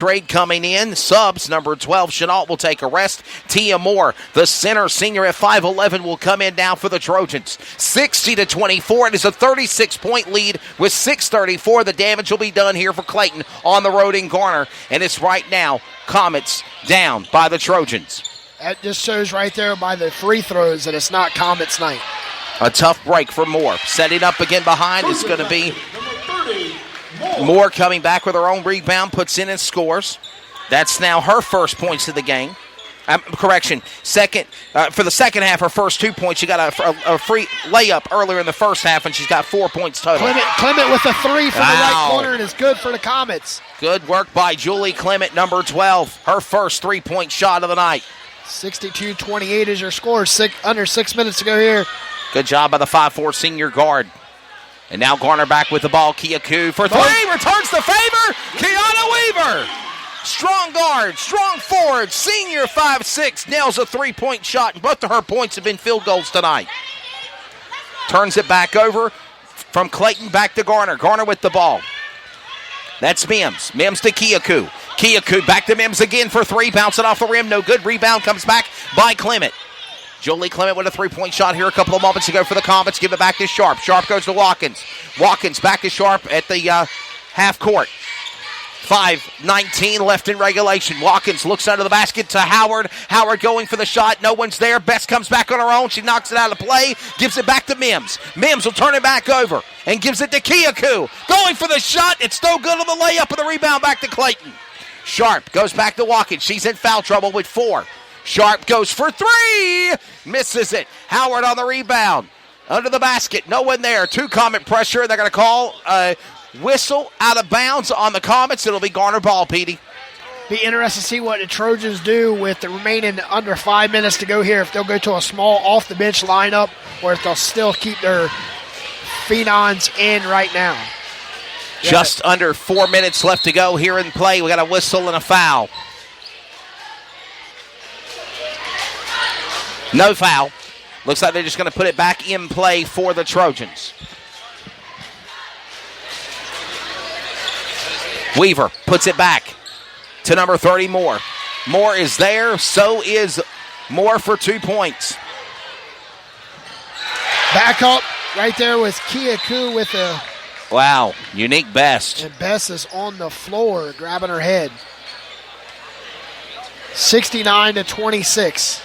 Trade coming in. Subs, number 12, Chenault will take a rest. Tia Moore, the center senior at 5'11", will come in now for the Trojans. 60-24. It is a 36-point lead with 6:34. The damage will be done here for Clayton on the road in Garner. And it's right now Comets down by the Trojans. That just shows right there by the free throws that it's not Comets night. A tough break for Moore. Setting up again behind is going to be Moore coming back with her own rebound, puts in and scores. That's now her first points of the game. Second for the second half, her first 2 points. She got a free layup earlier in the first half, and she's got 4 points total. Clement with a three from the right corner, and it's good for the Comets. Good work by Julie Clement, number 12. Her first 3-point shot of the night. 62-28 is your score. Under 6 minutes to go here. Good job by the 5'4" senior guard. And now Garner back with the ball. Kiaku for three. Returns the favor. Kiana Weaver. Strong guard, strong forward. Senior 5'6" nails a 3-point shot. And both of her points have been field goals tonight. Turns it back over from Clayton back to Garner. Garner with the ball. That's Mims. Mims to Kiaku. Kiaku back to Mims again for three. Bouncing off the rim. No good. Rebound comes back by Clement. Jolie Clement with a 3-point shot here a couple of moments ago for the Comets. Give it back to Sharp. Sharp goes to Watkins. Watkins back to Sharp at the half court. 5:19 left in regulation. Watkins looks under the basket to Howard. Howard going for the shot. No one's there. Best comes back on her own. She knocks it out of play. Gives it back to Mims. Mims will turn it back over and gives it to Kiaku. Going for the shot. It's no good on the layup, and the rebound back to Clayton. Sharp goes back to Watkins. She's in foul trouble with 4. Sharp goes for 3. Misses it. Howard on the rebound. Under the basket. No one there. 2 Comet pressure. They're going to call a whistle out of bounds on the Comets. It'll be Garner ball, Petey. Be interested to see what the Trojans do with the remaining under 5 minutes to go here. If they'll go to a small off-the-bench lineup or if they'll still keep their phenoms in right now. Just under 4 minutes left to go here in play. We got a whistle and a foul. No foul. Looks like they're just going to put it back in play for the Trojans. Weaver puts it back to number 30, Moore. Moore is there. So is Moore for 2 points. Back up right there with Kiaku with a... Wow, unique Best. And Best is on the floor grabbing her head. 69-26.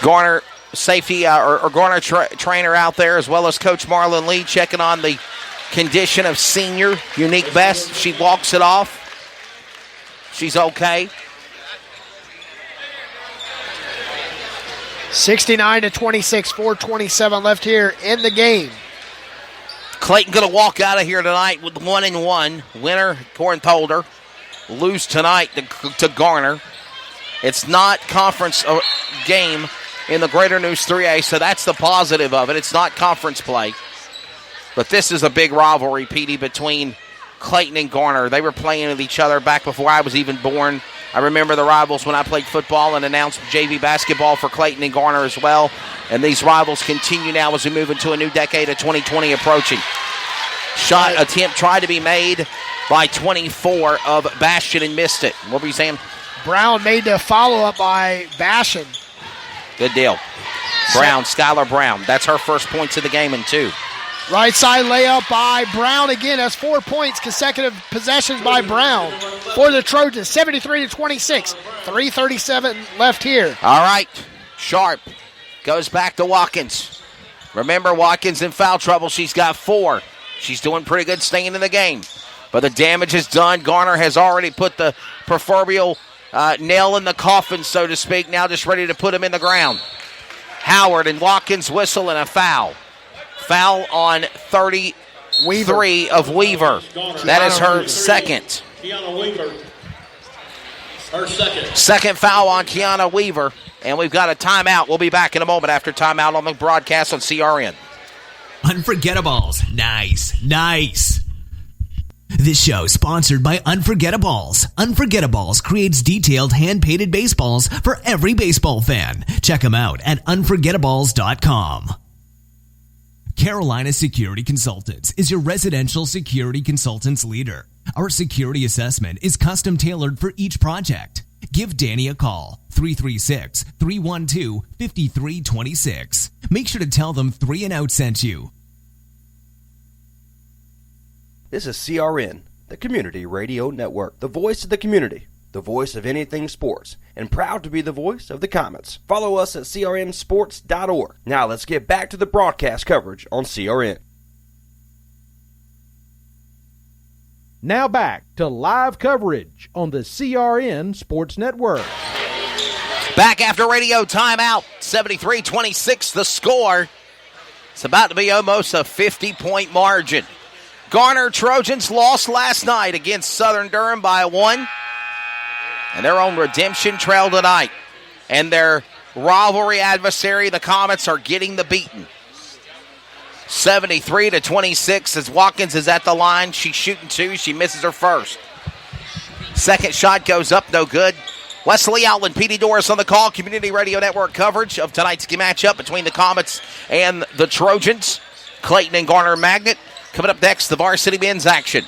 Garner safety or Garner trainer out there, as well as Coach Marlon Lee checking on the condition of senior Unique Best. She walks it off. She's okay. 69-26, 4:27 left here in the game. Clayton going to walk out of here tonight with 1-1. Winner, Corin told her, lose tonight to Garner. It's not conference game in the Greater News 3A, so that's the positive of it. It's not conference play. But this is a big rivalry, Petey, between Clayton and Garner. They were playing with each other back before I was even born. I remember the rivals when I played football and announced JV basketball for Clayton and Garner as well. And these rivals continue now as we move into a new decade of 2020 approaching. Shot attempt tried to be made by 24 of Bastion and missed it. What were you saying? Brown made the follow-up by Bastion. Good deal. Brown, Skylar Brown. That's her first points of the game in 2. Right side layup by Brown again. That's 4 points, consecutive possessions by Brown for the Trojans. 73-26. 3:37 left here. All right. Sharp goes back to Watkins. Remember, Watkins in foul trouble. She's got 4. She's doing pretty good staying in the game. But the damage is done. Garner has already put the proverbial nail in the coffin, so to speak. Now just ready to put him in the ground. Howard and Watkins whistle and a foul. Foul on 33 of Weaver. That is her second. Kiana Weaver. Her second. Second foul on Kiana Weaver. And we've got a timeout. We'll be back in a moment after timeout on the broadcast on CRN. Unforgettables. Nice. This show sponsored by Unforgettables. Unforgettables creates detailed hand-painted baseballs for every baseball fan. Check them out at unforgettables.com. Carolina Security Consultants is your residential security consultants leader. Our security assessment is custom tailored for each project. Give Danny a call, 336-312-5326. Make sure to tell them 3 and Out sent you. This is CRN, the Community Radio Network, the voice of the community, the voice of anything sports, and proud to be the voice of the Comets. Follow us at crnsports.org. Now let's get back to the broadcast coverage on CRN. Now back to live coverage on the CRN Sports Network. Back after radio timeout, 73-26 the score. It's about to be almost a 50-point margin. Garner Trojans lost last night against Southern Durham by 1. And they're on redemption trail tonight. And their rivalry adversary, the Comets, are getting the beating. 73-26 as Watkins is at the line. She's shooting 2. She misses her first. Second shot goes up, no good. Wesley Outland, Petey Doris on the call. Community Radio Network coverage of tonight's matchup between the Comets and the Trojans. Clayton and Garner Magnet. Coming up next, the varsity men's action.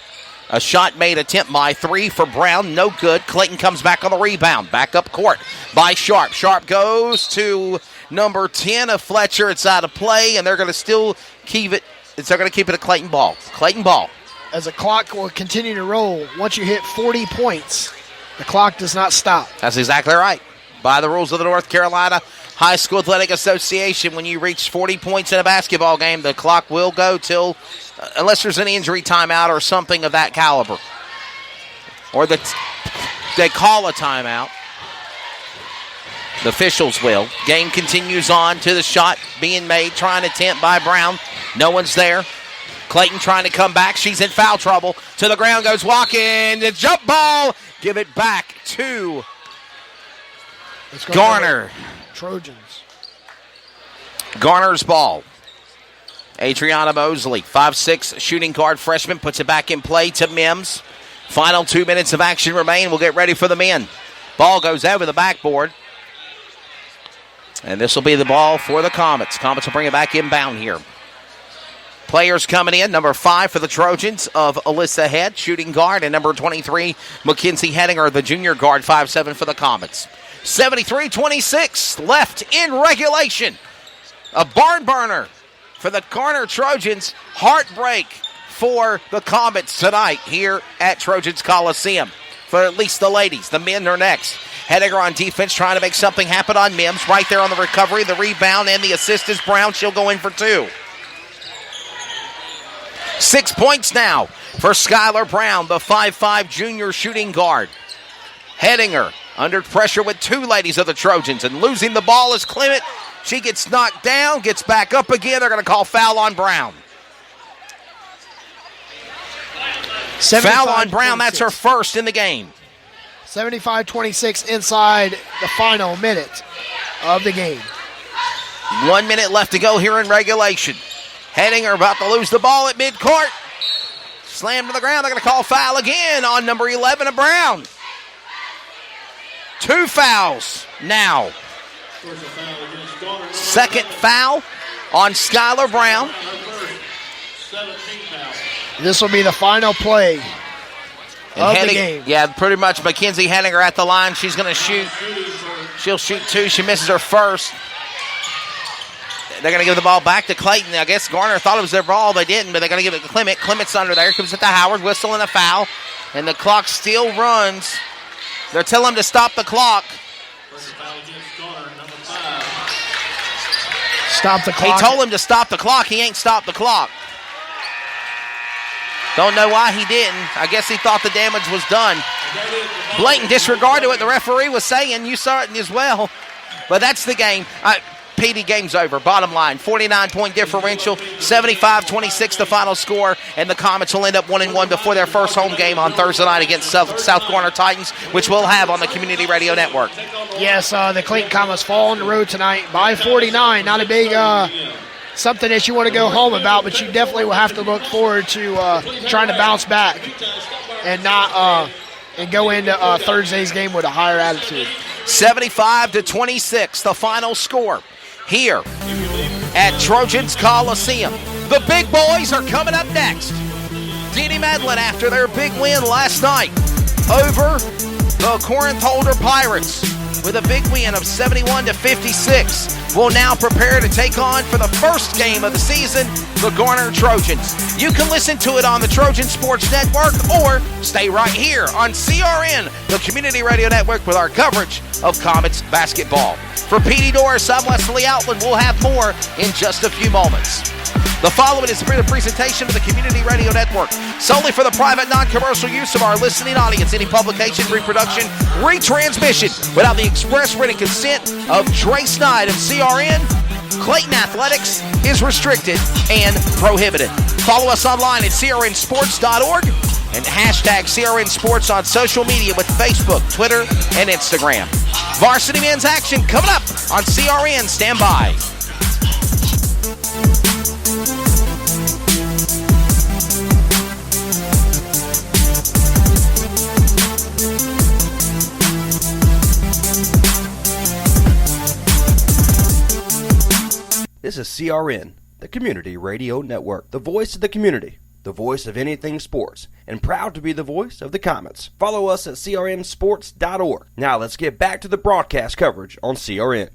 A shot made, attempt by 3 for Brown, no good. Clayton comes back on the rebound. Back up court by Sharp. Sharp goes to number 10 of Fletcher. It's out of play, and they're going to still keep it. They're going to keep it a Clayton ball. Clayton ball. As the clock will continue to roll, once you hit 40 points, the clock does not stop. That's exactly right. By the rules of the North Carolina High School Athletic Association, when you reach 40 points in a basketball game, the clock will go till, unless there's an injury timeout or something of that caliber. Or they call a timeout. The officials will. Game continues on to the shot being made, trying to attempt by Brown. No one's there. Clayton trying to come back. She's in foul trouble. To the ground goes Watkins. The jump ball. Give it back to Garner. Trojans. Garner's ball. Adriana Mosley, 5'6", shooting guard freshman, puts it back in play to Mims. Final 2 minutes of action remain. We'll get ready for the men. Ball goes over the backboard. And this will be the ball for the Comets. Comets will bring it back inbound here. Players coming in, number 5 for the Trojans of Alyssa Head, shooting guard, and number 23, Mackenzie Hedinger, the junior guard, 5'7" for the Comets. 73-26 left in regulation. A barn burner for the Garner Trojans. Heartbreak for the Comets tonight here at Trojans Coliseum. For at least the ladies. The men are next. Hedinger on defense trying to make something happen on Mims. Right there on the recovery, the rebound, and the assist is Brown. She'll go in for 2. 6 points now for Skylar Brown, the 5'5" junior shooting guard. Hedinger under pressure with 2 ladies of the Trojans, and losing the ball is Clement. She gets knocked down, gets back up again. They're going to call foul on Brown. Foul on Brown, that's her first in the game. 75-26 inside the final minute of the game. 1 minute left to go here in regulation. Hedinger about to lose the ball at midcourt. Slammed to the ground. They're going to call foul again on number 11 of Brown. 2 fouls now. Second foul on Skylar Brown. This will be the final play of the game. Yeah, pretty much Mackenzie Hedinger at the line. She's going to shoot. She'll shoot 2. She misses her first. They're going to give the ball back to Clayton. I guess Garner thought it was their ball. They didn't, but they're going to give it to Clement. Clement's under there. Comes it to Howard. Whistle and a foul. And the clock still runs. They're telling him to stop the clock. Stop the clock. He told him to stop the clock. He ain't stopped the clock. Don't know why he didn't. I guess he thought the damage was done. Blatant disregard to what the referee was saying. You saw it as well. But that's the game. PD, game's over. Bottom line, 49-point differential, 75-26 the final score, and the Comets will end up 1-1 before their first home game on Thursday night against South Garner Titans, which we'll have on the Community Radio Network. Yes, the Clayton Comets fall on the road tonight by 49. Not a big something that you want to go home about, but you definitely will have to look forward to trying to bounce back and not and go into Thursday's game with a higher attitude. 75-26 the final score here at Trojans Coliseum. The big boys are coming up next. Denny Medlin, after their big win last night over the Corinth Holder Pirates with a big win of 71-56, will now prepare to take on, for the first game of the season, the Garner Trojans. You can listen to it on the Trojan Sports Network or stay right here on CRN, the Community Radio Network, with our coverage of Comets basketball. For Petey Doris, I'm Wesley Outland. We'll have more in just a few moments. The following is a presentation of the Community Radio Network, solely for the private, non-commercial use of our listening audience. Any publication, reproduction, retransmission without the express written consent of Dre Snyde of CRN, Clayton Athletics, is restricted and prohibited. Follow us online at crnsports.org and hashtag CRN Sports on social media with Facebook, Twitter, and Instagram. Varsity men's action coming up on CRN. Stand by. This is CRN, the Community Radio Network, the voice of the community, the voice of anything sports, and proud to be the voice of the Comets. Follow us at crnsports.org. Now let's get back to the broadcast coverage on CRN.